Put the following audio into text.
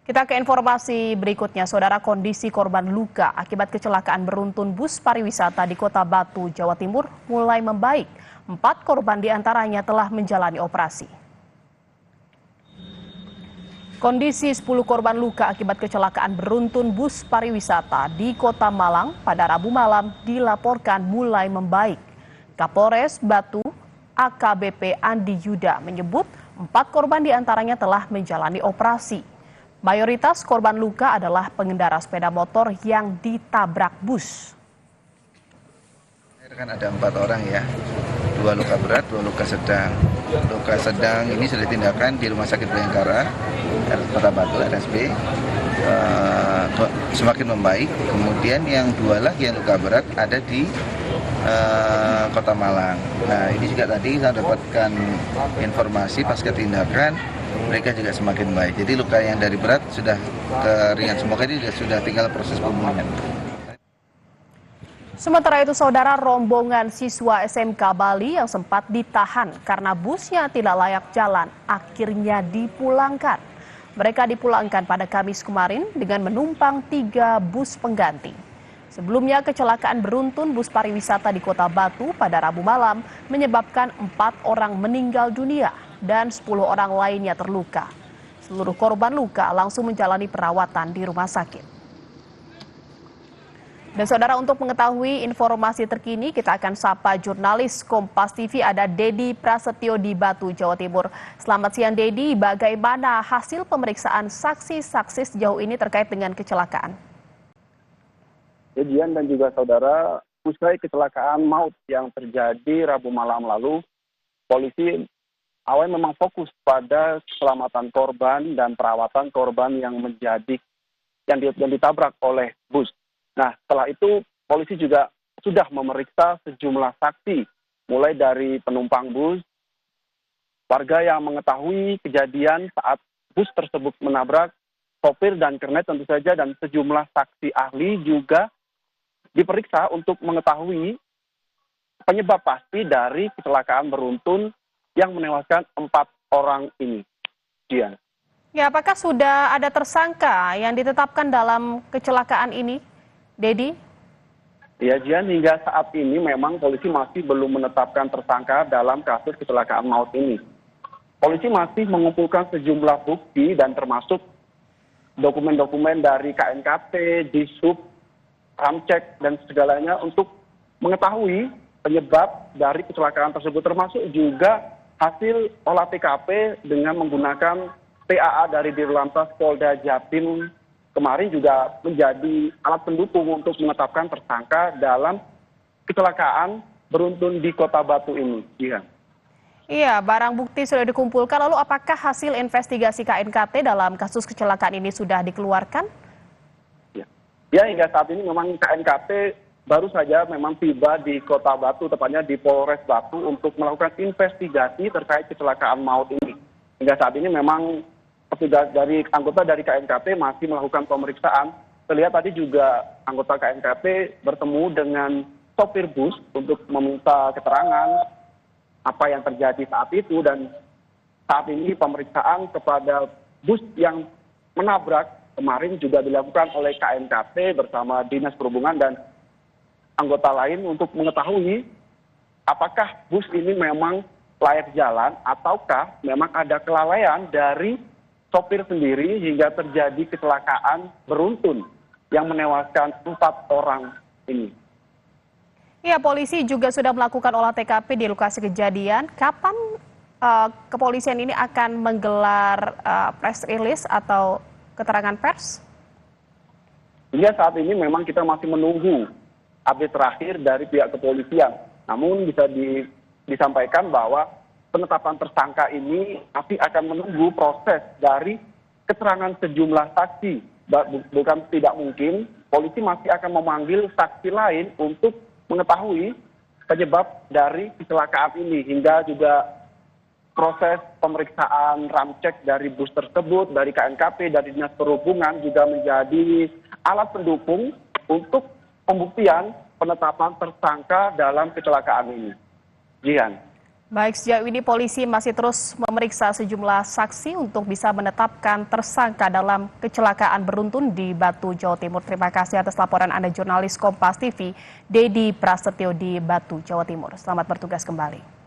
Kita ke informasi berikutnya, saudara. Kondisi korban luka akibat kecelakaan beruntun bus pariwisata di Kota Batu, Jawa Timur mulai membaik. 4 korban diantaranya telah menjalani operasi. Kondisi 10 korban luka akibat kecelakaan beruntun bus pariwisata di Kota Malang pada Rabu malam dilaporkan mulai membaik. Kapolres Batu AKBP Andi Yuda menyebut 4 korban diantaranya telah menjalani operasi. Mayoritas korban luka adalah pengendara sepeda motor yang ditabrak bus. Kan ada 4 orang ya, 2 luka berat, 2 luka sedang. Luka sedang ini sudah ditindakan di Rumah Sakit Bayangkara, Kota Batu, RSB, semakin membaik. Kemudian yang 2 lagi yang luka berat ada di Kota Malang. Nah ini juga tadi saya dapatkan informasi pasca tindakan, mereka juga semakin baik. Jadi luka yang dari berat sudah ke ringan, semoga ini sudah tinggal proses pemulihan. Sementara itu, saudara, rombongan siswa SMK Bali yang sempat ditahan karena busnya tidak layak jalan akhirnya dipulangkan. Mereka dipulangkan pada Kamis kemarin dengan menumpang 3 bus pengganti. Sebelumnya, kecelakaan beruntun bus pariwisata di Kota Batu pada Rabu malam menyebabkan 4 orang meninggal dunia dan 10 orang lainnya terluka. Seluruh korban luka langsung menjalani perawatan di rumah sakit. Dan saudara, untuk mengetahui informasi terkini, kita akan sapa jurnalis Kompas TV, ada Dedi Prasetyo di Batu, Jawa Timur. Selamat siang Dedi, bagaimana hasil pemeriksaan saksi-saksi sejauh ini terkait dengan kecelakaan? Dian dan juga saudara, usai kecelakaan maut yang terjadi Rabu malam lalu, polisi awalnya memang fokus pada keselamatan korban dan perawatan korban yang ditabrak oleh bus. Nah, setelah itu polisi juga sudah memeriksa sejumlah saksi, mulai dari penumpang bus, warga yang mengetahui kejadian saat bus tersebut menabrak, sopir dan kernet tentu saja, dan sejumlah saksi ahli juga diperiksa untuk mengetahui penyebab pasti dari kecelakaan beruntun yang menewaskan 4 orang ini. Dian. Ya, apakah sudah ada tersangka yang ditetapkan dalam kecelakaan ini, Dedi? Ya, Dian, hingga saat ini memang polisi masih belum menetapkan tersangka dalam kasus kecelakaan maut ini. Polisi masih mengumpulkan sejumlah bukti dan termasuk dokumen-dokumen dari KNKT, Dishub, Ramcek, dan segalanya untuk mengetahui penyebab dari kecelakaan tersebut, termasuk juga hasil olah TKP dengan menggunakan PAA dari Dirlantas Polda Jatim kemarin juga menjadi alat pendukung untuk menetapkan tersangka dalam kecelakaan beruntun di Kota Batu ini. Iya, barang bukti sudah dikumpulkan. Lalu apakah hasil investigasi KNKT dalam kasus kecelakaan ini sudah dikeluarkan? Ya, hingga saat ini memang KNKT baru saja memang tiba di Kota Batu, tepatnya di Polres Batu, untuk melakukan investigasi terkait kecelakaan maut ini. Hingga saat ini memang petugas dari anggota dari KNKT masih melakukan pemeriksaan. Terlihat tadi juga anggota KNKT bertemu dengan sopir bus untuk meminta keterangan apa yang terjadi saat itu, dan saat ini pemeriksaan kepada bus yang menabrak kemarin juga dilakukan oleh KNKT bersama Dinas Perhubungan dan anggota lain untuk mengetahui apakah bus ini memang layak jalan ataukah memang ada kelalaian dari sopir sendiri hingga terjadi kecelakaan beruntun yang menewaskan 4 orang ini. Ya, polisi juga sudah melakukan olah TKP di lokasi kejadian. Kapan kepolisian ini akan menggelar press release atau keterangan pers? Hingga saat ini memang kita masih menunggu update terakhir dari pihak kepolisian. Namun bisa disampaikan bahwa penetapan tersangka ini masih akan menunggu proses dari keterangan sejumlah saksi. Bukan tidak mungkin, polisi masih akan memanggil saksi lain untuk mengetahui penyebab dari kecelakaan ini, hingga juga proses pemeriksaan ramcek dari bus tersebut, dari KNKP, dari Dinas Perhubungan juga menjadi alat pendukung untuk pembuktian penetapan tersangka dalam kecelakaan ini. Jihan. Baik, sejauh ini polisi masih terus memeriksa sejumlah saksi untuk bisa menetapkan tersangka dalam kecelakaan beruntun di Batu, Jawa Timur. Terima kasih atas laporan Anda jurnalis Kompas TV, Dedi Prasetyo di Batu, Jawa Timur. Selamat bertugas kembali.